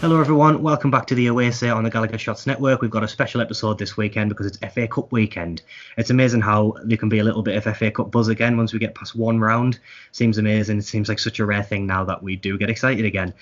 Hello everyone, welcome back to the Away Say on the Gallagher Shots Network. We've got a special episode this weekend because it's FA Cup weekend. It's amazing how there can be a little bit of FA Cup buzz again once we get past one round. Seems amazing. It seems like such a rare thing now that we do get excited again.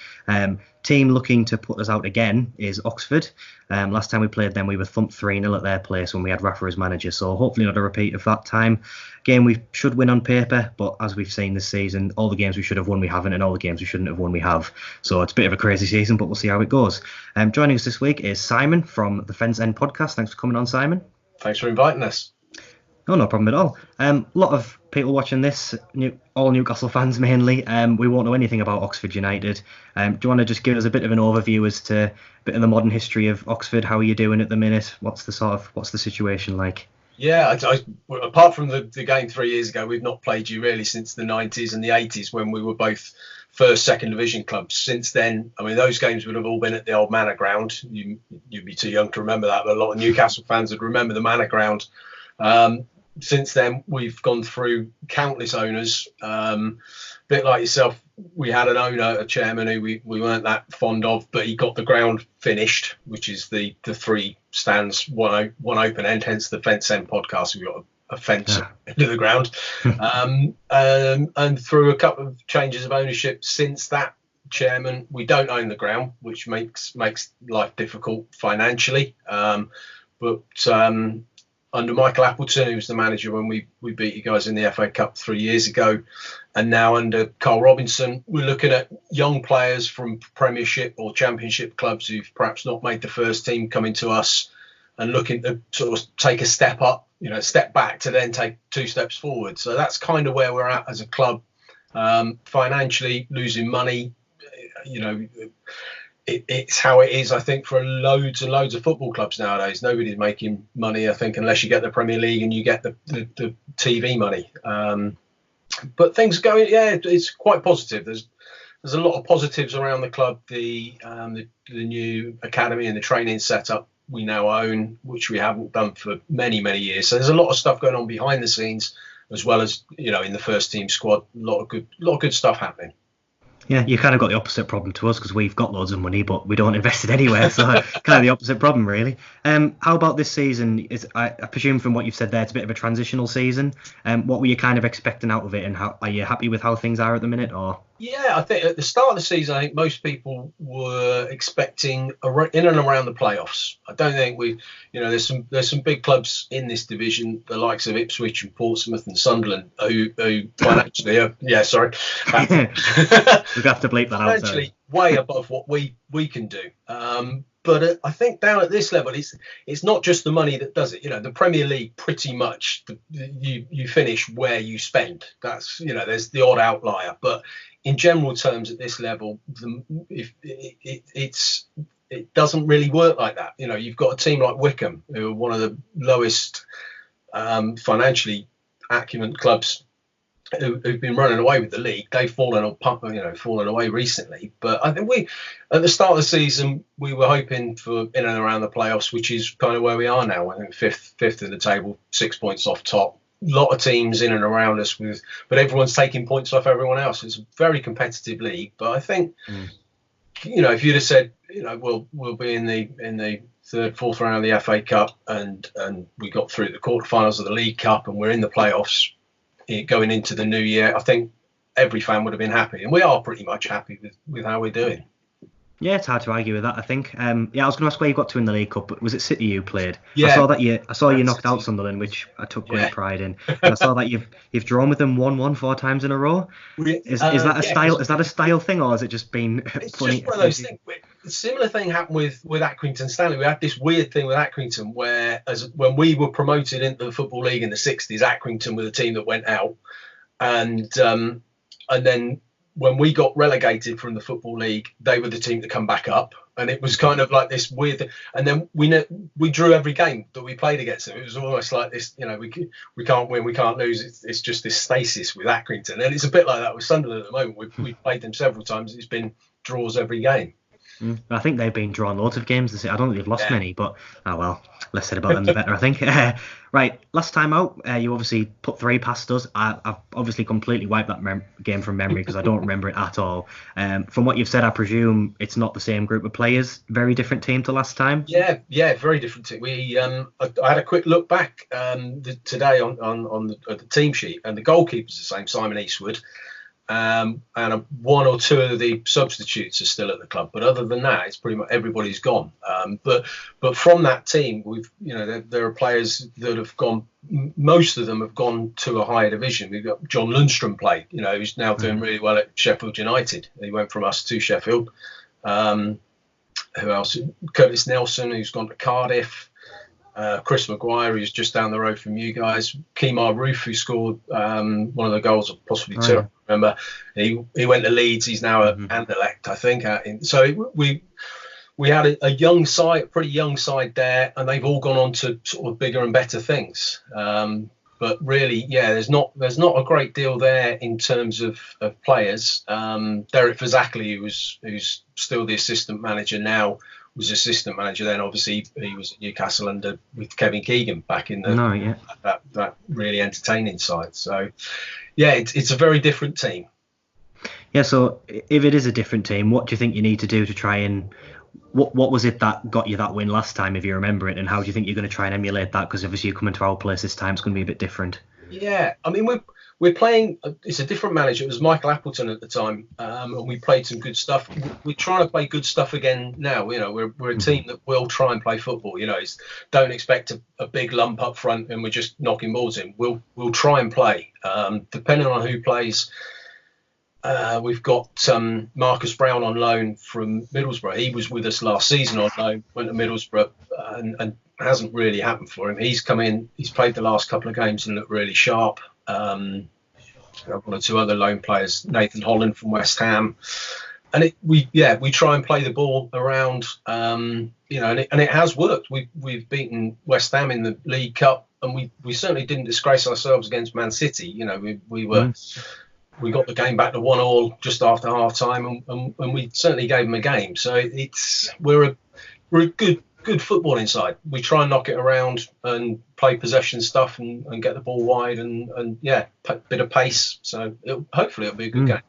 Team looking to put us out again is Oxford. Last time we played them, we were thumped 3-0 at their place when we had Rafa as manager, so hopefully not a repeat of that time. Game we should win on paper, but as we've seen this season, all the games we should have won we haven't, and all the games we shouldn't have won we have. So it's a bit of a crazy season, but we'll see how it goes. Joining us this week is Simon from the Fence End podcast. Thanks for coming on, Simon. Thanks for inviting us. Oh, no problem at all. A lot of people watching this, all Newcastle fans mainly. We won't know anything about Oxford United. Do you want to just give us a bit of an overview as to a bit of the modern history of Oxford? How are you doing at the minute? What's the situation like? Yeah, apart from the game 3 years ago, we've not played you really since the 90s and the 80s when we were both first, second division clubs. Since then, I mean, those games would have all been at the old Manor Ground. You'd be too young to remember that, but a lot of Newcastle fans would remember the Manor Ground. Since then, we've gone through countless owners. Bit like yourself, we had an owner, a chairman who we weren't that fond of, but he got the ground finished, which is the three stands, one open end, hence the Fence End podcast. We've got a fence into the ground. And through a couple of changes of ownership since that chairman, we don't own the ground, which makes life difficult financially. But under Michael Appleton, who was the manager when we beat you guys in the FA Cup 3 years ago, and now under Carl Robinson, we're looking at young players from Premiership or Championship clubs who've perhaps not made the first team coming to us and looking to sort of take a step up, step back to then take 2 steps forward. So that's kind of where we're at as a club. Financially losing money, it's how it is, I think, for loads and loads of football clubs nowadays. Nobody's making money, I think, unless you get the Premier League and you get the TV money. But things are going, it's quite positive. There's a lot of positives around the club. The new academy and the training setup we now own, which we haven't done for many, many years. So there's a lot of stuff going on behind the scenes, as well as in the first team squad. A lot of good stuff happening. Yeah, you kind of got the opposite problem to us because we've got loads of money, but we don't invest it anywhere. So kind of the opposite problem, really. How about this season? I presume from what you've said there, it's a bit of a transitional season. What were you kind of expecting out of it, and are you happy with how things are at the minute? Or yeah, I think at the start of the season, I think most people were expecting in and around the playoffs. I don't think there's some big clubs in this division, the likes of Ipswich and Portsmouth and Sunderland, who financially are, sorry. We've got to bleep that out. Financially way above what we can do. But I think down at this level, it's not just the money that does it. The Premier League, pretty much, you finish where you spend. That's, there's the odd outlier. But in general terms, at this level, it doesn't really work like that. You've got a team like Wycombe, who are one of the lowest financially acumen clubs who've been running away with the league. They've fallen away recently. But I think at the start of the season, we were hoping for in and around the playoffs, which is kind of where we are now. I think fifth in the table, 6 points off top. A lot of teams in and around us but everyone's taking points off everyone else. It's a very competitive league. But I think, if you'd have said, we'll be in the third, fourth round of the FA Cup, and we got through the quarterfinals of the League Cup, and we're in the playoffs going into the new year, I think every fan would have been happy, and we are pretty much happy with how we're doing. Yeah, it's hard to argue with that, I think. I was going to ask where you got to in the League Cup, but was it City you played? Yeah, I saw you knocked out Sunderland, which I took great pride in. And I saw that you've drawn with them 1-1 4 times in a row. Is that a style? Is that a style thing, or has it just been it's funny? Just one of those things. A similar thing happened with Accrington Stanley. We had this weird thing with Accrington where, when we were promoted into the Football League in the 60s, Accrington were the team that went out, and then when we got relegated from the Football League, they were the team to come back up. And it was kind of like this weird thing. And then we drew every game that we played against them. It was almost like this, we can't win, we can't lose. It's just this stasis with Accrington. And it's a bit like that with Sunderland at the moment. We've played them several times. It's been draws every game. I think they've been drawn loads of games this year. I don't think they've lost Yeah. many, but oh well, less said about them the better, I think. Right, last time out, you obviously put 3 past us. I've obviously completely wiped that game from memory because I don't remember it at all. From what you've said, I presume it's not the same group of players. Very different team to last time. Yeah, very different team. I had a quick look back today on the team sheet, and the goalkeeper's the same, Simon Eastwood. And one or two of the substitutes are still at the club, but other than that, it's pretty much everybody's gone. But from that team, there are players that have gone. Most of them have gone to a higher division. We've got John Lundstrom played, who's now doing really well at Sheffield United. He went from us to Sheffield. Who else? Curtis Nelson, who's gone to Cardiff. Chris Maguire, who's just down the road from you guys. Kemar Roof, who scored one of the goals, or possibly two. I remember he went to Leeds. He's now at Anderlecht, I think. So we had a young side, a pretty young side there, and they've all gone on to sort of bigger and better things. But really, there's not a great deal there in terms of players. Derek Verzakli, who's still the assistant manager now, was assistant manager then. Obviously, he was at Newcastle with Kevin Keegan back in that really entertaining side. So, it's a very different team. Yeah. So, if it is a different team, what do you think you need to do to try and what was it that got you that win last time, if you remember it, and how do you think you're going to try and emulate that? Because obviously you're coming to our place this time, it's going to be a bit different. Yeah, I mean we're playing. It's a different manager. It was Michael Appleton at the time, and we played some good stuff. We're trying to play good stuff again now. We're a team that will try and play football. Don't expect a big lump up front and we're just knocking balls in. We'll try and play. Depending on who plays. We've got Marcus Brown on loan from Middlesbrough. He was with us last season on loan, went to Middlesbrough, and hasn't really happened for him. He's come in, he's played the last couple of games and looked really sharp. One or two other loan players, Nathan Holland from West Ham, and we try and play the ball around, and it has worked. We've beaten West Ham in the League Cup, and we certainly didn't disgrace ourselves against Man City. We got the game back to 1-1 just after half time, and we certainly gave them a game. So we're a good footballing side. We try and knock it around and play possession stuff and get the ball wide and bit of pace. So hopefully it'll be a good game.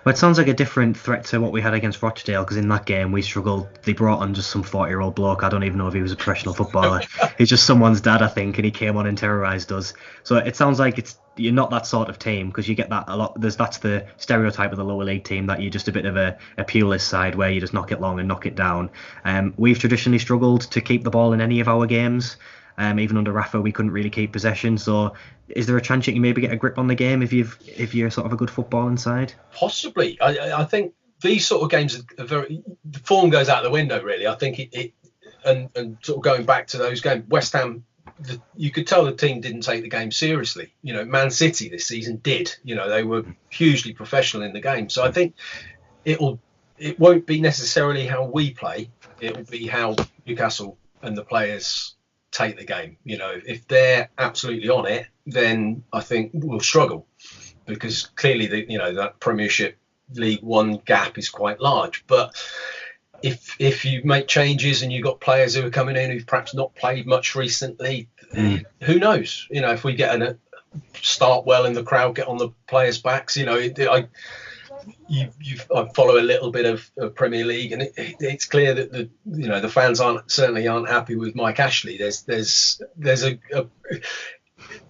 Well, it sounds like a different threat to what we had against Rochdale, because in that game we struggled. They brought on just some 40-year-old bloke. I don't even know if he was a professional footballer. He's just someone's dad, I think, and he came on and terrorised us. So it sounds like you're not that sort of team, because you get that a lot. That's the stereotype of the lower league team, that you're just a bit of a pureless side where you just knock it long and knock it down. We've traditionally struggled to keep the ball in any of our games. Even under Rafa, we couldn't really keep possession. So, is there a chance that you maybe get a grip on the game if you're sort of a good footballing side? Possibly. I think these sort of games are the form goes out the window, really. I think and sort of going back to those games, West Ham, you could tell the team didn't take the game seriously. Man City this season did. They were hugely professional in the game. So I think it won't be necessarily how we play. It will be how Newcastle and the players take the game. If they're absolutely on it, then I think we'll struggle, because clearly that Premiership League One gap is quite large. But if you make changes and you've got players who are coming in who've perhaps not played much recently, who knows? If we get start well in the crowd, get on the players' backs, I follow a little bit of Premier League, and it's clear that the fans certainly aren't happy with Mike Ashley. There's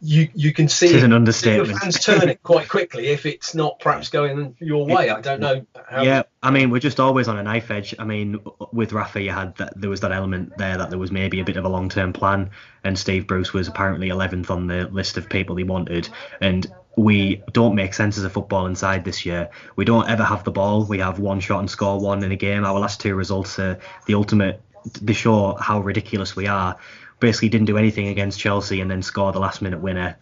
you can see it's an understatement. The fans turn it quite quickly if it's not perhaps going your way. I don't know how. Yeah, I mean, we're just always on a knife edge. I mean, with Rafa, there was that element there that there was maybe a bit of a long-term plan, and Steve Bruce was apparently 11th on the list of people he wanted, and we don't make sense as a footballing side this year. We don't ever have the ball. We have one shot and score one in a game. Our last two results are the ultimate. They show how ridiculous we are. Basically didn't do anything against Chelsea and then scored the last minute winner,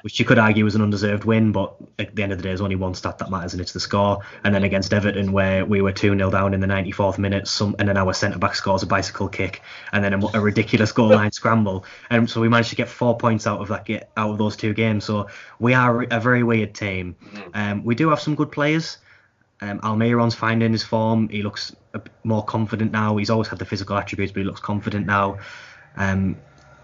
which you could argue was an undeserved win, but at the end of the day there's only one stat that matters, and it's the score. And then against Everton, where we were 2-0 down in the 94th minute, and then our centre-back scores a bicycle kick and then a ridiculous goal line scramble, and so we managed to get 4 points out of those two games. So we are a very weird team. We do have some good players. Almiron's finding his form. He looks more confident now. He's always had the physical attributes, but he looks confident now.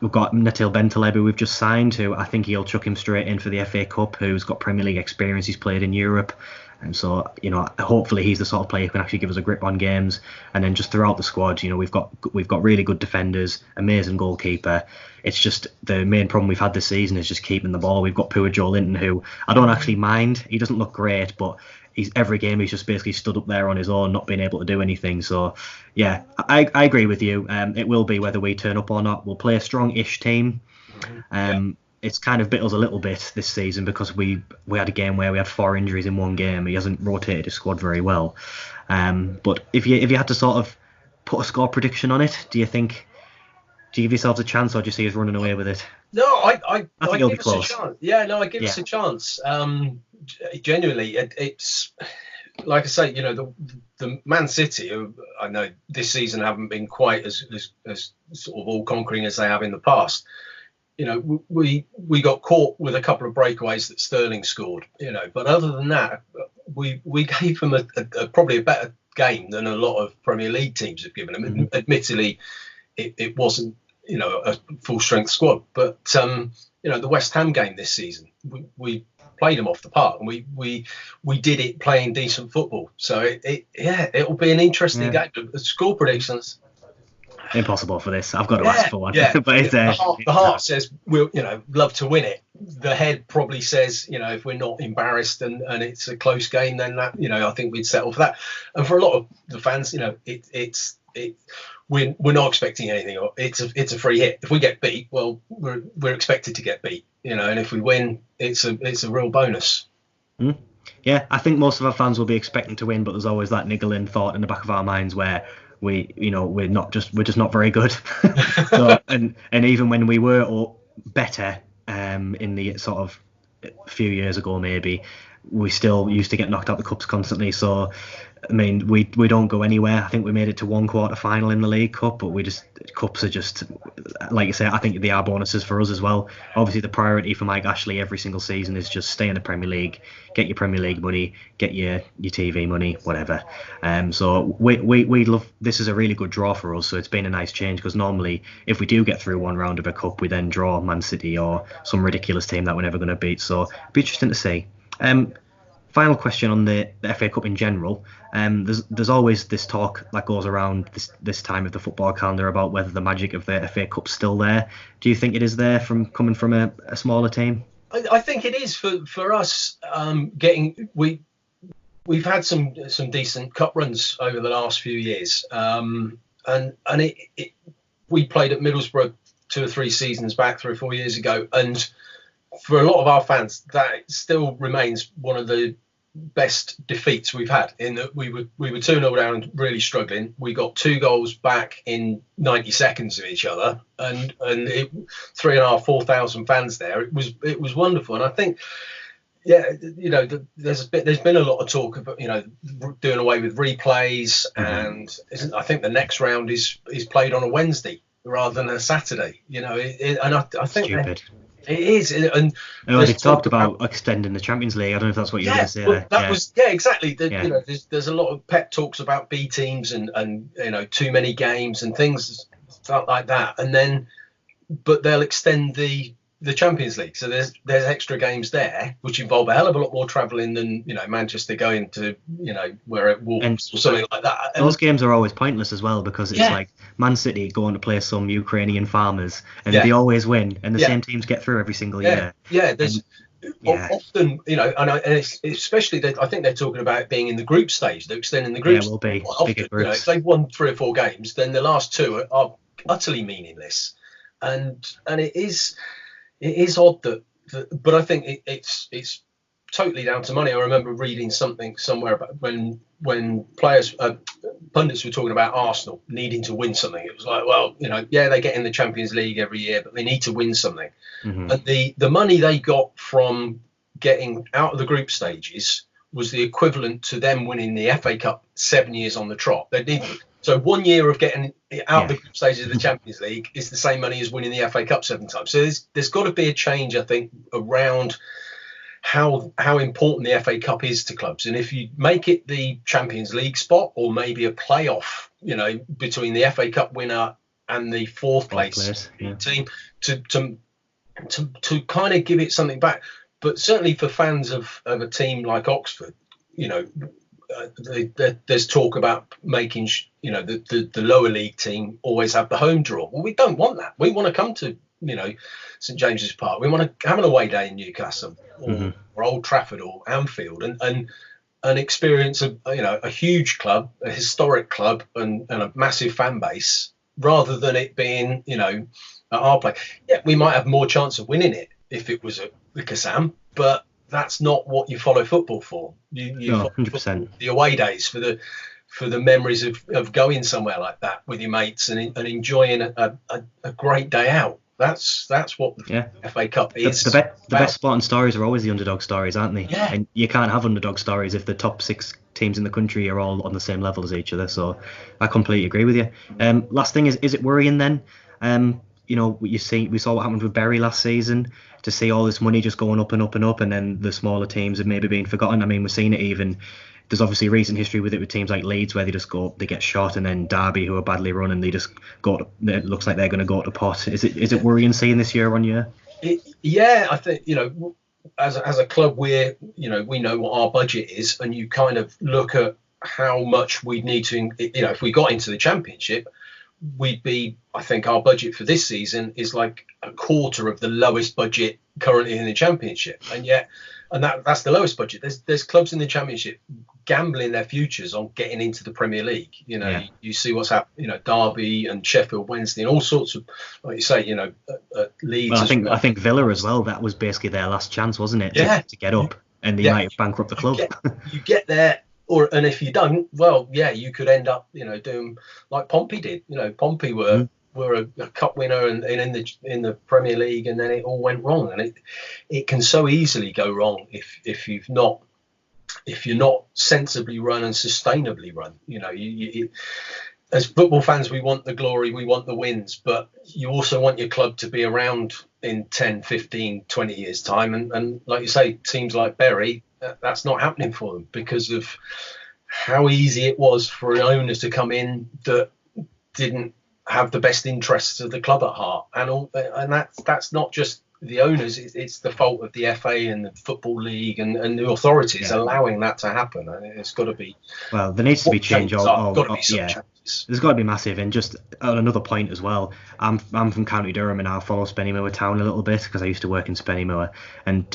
We've got Natil Bentaleb, who we've just signed, who I think he'll chuck him straight in for the FA Cup, who's got Premier League experience. He's played in Europe. And so, hopefully he's the sort of player who can actually give us a grip on games. And then just throughout the squad, we've got really good defenders, amazing goalkeeper. It's just the main problem we've had this season is just keeping the ball. We've got poor Joe Linton, who I don't actually mind. He doesn't look great, but every game he's just basically stood up there on his own, not being able to do anything. So, yeah, I agree with you. It will be whether we turn up or not. We'll play a strong-ish team. It's kind of bit us a little bit this season because we had a game where we had 4 injuries in one game. He hasn't rotated his squad very well. But if you had to sort of put a score prediction on it, do you give yourselves a chance, or do you see us running away with it? No, I think it'll be give us close. a chance. Yeah, no, I give us a chance. Genuinely, it's like I say, the Man City, who I know this season haven't been quite as sort of all conquering as they have in the past. We got caught with a couple of breakaways that Sterling scored. But other than that, we gave them probably a better game than a lot of Premier League teams have given them. Mm-hmm. Admittedly, it wasn't a full strength squad, but the West Ham game this season, we played them off the park, and we did it playing decent football. So it'll be an interesting game. The score predictions. Impossible for this. I've got to ask for one. Yeah. But it's, the heart says we'll love to win it. The head probably says if we're not embarrassed and it's a close game, then that I think we'd settle for that. And for a lot of the fans, we're not expecting anything. It's a free hit. If we get beat, well, we're expected to get beat. And if we win, it's a real bonus. Yeah, I think most of our fans will be expecting to win, but there's always that niggling thought in the back of our minds where we're just not very good. So, and even when we were better in the sort of few years ago, maybe we still used to get knocked out the cups constantly. So I mean, we don't go anywhere. I think we made it to one quarter final in the League Cup, but cups are just, like you say, I think they are bonuses for us as well. Obviously, the priority for Mike Ashley every single season is just stay in the Premier League, get your Premier League money, get your TV money, whatever. So we love, this is a really good draw for us. So it's been a nice change, because normally if we do get through one round of a cup, we then draw Man City or some ridiculous team that we're never going to beat. So it'd be interesting to see. Final question on the FA Cup in general. There's always this talk that goes around this time of the football calendar about whether the magic of the FA Cup's still there. Do you think it is there coming from a smaller team? I think it is for us. We've had some decent cup runs over the last few years, and we played at Middlesbrough 2 or 3 seasons back, 3 or 4 years ago, and for a lot of our fans, that still remains one of the best defeats we've had. In that we were 2-0 down, really struggling. We got 2 goals back in 90 seconds of each other, and 3,500-4,000 fans there. It was wonderful, and I think, there's been a lot of talk about doing away with replays, and I think the next round is played on a Wednesday rather than a Saturday. And I think stupid. It is, and they talked about extending the Champions League. I don't know if that's what you were going to say. Well, that was exactly. There's a lot of pep talks about B teams and too many games and things like that, but they'll extend the Champions League, so there's extra games there, which involve a hell of a lot more travelling than Manchester going to where it Wolves or something like that. And those games are always pointless as well, because it's like Man City going to play some Ukrainian farmers, and they always win, and the same teams get through every single year. Often, and it's especially I think they're talking about being in the group stage. They're extending the group. Yeah, will be bigger groups. If they've won 3 or 4 games, then the last 2 are utterly meaningless, and it is. It is odd but I think it's totally down to money. I remember reading something somewhere about when players, pundits were talking about Arsenal needing to win something. It was like, well, they get in the Champions League every year, but they need to win something. Mm-hmm. And the money they got from getting out of the group stages was the equivalent to them winning the FA Cup 7 years on the trot. So 1 year of getting out of the group stages of the Champions League is the same money as winning the FA Cup 7 times. So there's got to be a change, I think, around how important the FA Cup is to clubs. And if you make it the Champions League spot, or maybe a playoff, between the FA Cup winner and the fourth place team, to kind of give it something back. But certainly for fans of a team like Oxford, there's talk about making the lower league team always have the home draw. Well, we don't want that. We want to come to St James's Park. We want to have an away day in Newcastle or Old Trafford or Anfield and experience a huge club, a historic club, and a massive fan base, rather than it being at our place. Yeah, we might have more chance of winning it if it was at the Kassam, but that's not what you follow football for. You follow 100%. The away days for the memories of going somewhere like that with your mates and enjoying a great day out. That's what the FA Cup is. The best sporting stories are always the underdog stories, aren't they? Yeah. And you can't have underdog stories if the top 6 teams in the country are all on the same level as each other. So I completely agree with you. Last thing is it worrying then? We saw what happened with Bury last season, to see all this money just going up and up and up, and then the smaller teams have maybe been forgotten. I mean, we're seeing it even. There's obviously recent history with it with teams like Leeds, where they get shot, and then Derby, who are badly run, and they just it looks like they're going to go to pot. Is it worrying seeing this year on year? Yeah, I think as a club, we know what our budget is, and you kind of look at how much we'd need to, if we got into the Championship, I think our budget for this season is like a quarter of the lowest budget currently in the Championship, and that's the lowest budget. There's clubs in the Championship gambling their futures on getting into the Premier League. You see what's happening. Derby and Sheffield Wednesday and all sorts of, like you say, Leeds. Well, I think Villa as well. That was basically their last chance, wasn't it? To get up, and they might bankrupt the club. You get there. And if you don't, well, yeah, you could end up, doing like Pompey did. Pompey were a cup winner and in the Premier League, and then it all went wrong. And it can so easily go wrong if you're not sensibly run and sustainably run. As football fans, we want the glory, we want the wins, but you also want your club to be around in 10, 15, 20 years time. And like you say, teams like Bury, that's not happening for them because of how easy it was for owners to come in that didn't have the best interests of the club at heart. And that's not just the owners, it's the fault of the FA and the Football League and the authorities allowing that to happen. And it's got to be... Well, there needs to be change. There's got to be massive. And just on another point as well, I'm from County Durham, and I follow Spennymoor Town a little bit because I used to work in Spennymoor. And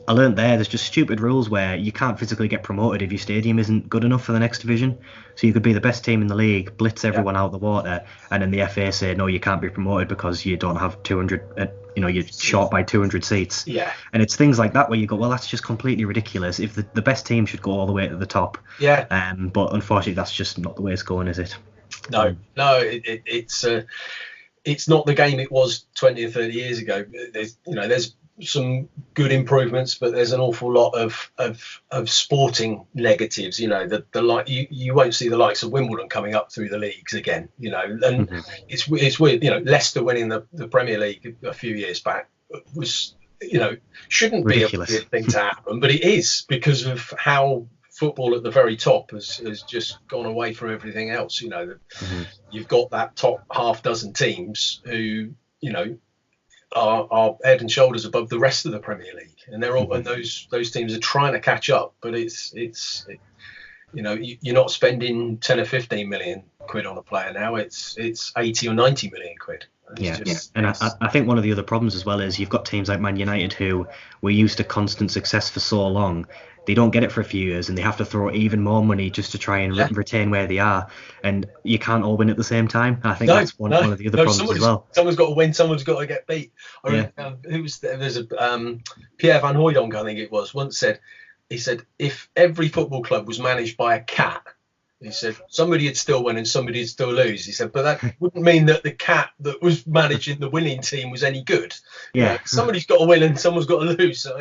I learned there's just stupid rules where you can't physically get promoted if your stadium isn't good enough for the next division. So you could be the best team in the league, blitz everyone out the water, and then the FA say, no, you can't be promoted because you don't have 200... you're short by 200 seats. Yeah. And it's things like that where you go, well, that's just completely ridiculous. If the best team should go all the way to the top. Yeah. But unfortunately, that's just not the way it's going, is it? No, it's not the game it was 20 or 30 years ago. There's some good improvements, but there's an awful lot of sporting negatives. You won't see the likes of Wimbledon coming up through the leagues again. And it's weird. Leicester winning the Premier League a few years back was shouldn't ridiculous. Be a thing to happen, but it is because of how football at the very top has just gone away from everything else. You've got that top half dozen teams who are head and shoulders above the rest of the Premier League, and they're all and those teams are trying to catch up, but you're not spending 10 or 15 million quid on a player now. It's 80 or 90 million quid. And I think one of the other problems as well is you've got teams like Man United who were used to constant success for so long. They don't get it for a few years, and they have to throw even more money just to try and retain where they are. And you can't all win at the same time. And I think that's one of the other problems as well. Someone's got to win. Someone's got to get beat. There's a Pierre Van Hooijdonk, I think it was, once said, he said, if every football club was managed by a cat, he said, somebody would still win and somebody would still lose. He said, but that wouldn't mean that the cat that was managing the winning team was any good. Yeah. Somebody's got to win and someone's got to lose. So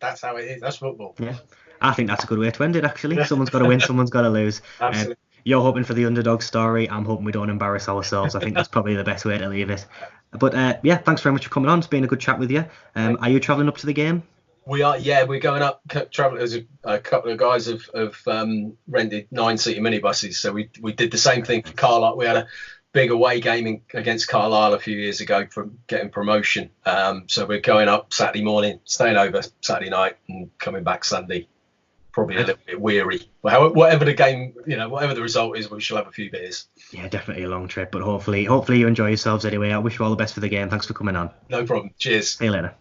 that's how it is. That's football. Yeah. I think that's a good way to end it, actually. Someone's got to win, someone's got to lose. Absolutely. You're hoping for the underdog story. I'm hoping we don't embarrass ourselves. I think that's probably the best way to leave it. But thanks very much for coming on. It's been a good chat with you. Are you travelling up to the game? We are, yeah, we're going up. Traveling as a couple of guys have rented 9-seater minibuses, so we did the same thing for Carlisle. We had a big away game against Carlisle a few years ago from getting promotion. So we're going up Saturday morning, staying over Saturday night, and coming back Sunday. Probably a little bit weary. Well, whatever the game, whatever the result is, we shall have a few beers. Yeah, definitely a long trip, but hopefully you enjoy yourselves anyway. I wish you all the best for the game. Thanks for coming on. No problem. Cheers. See you later.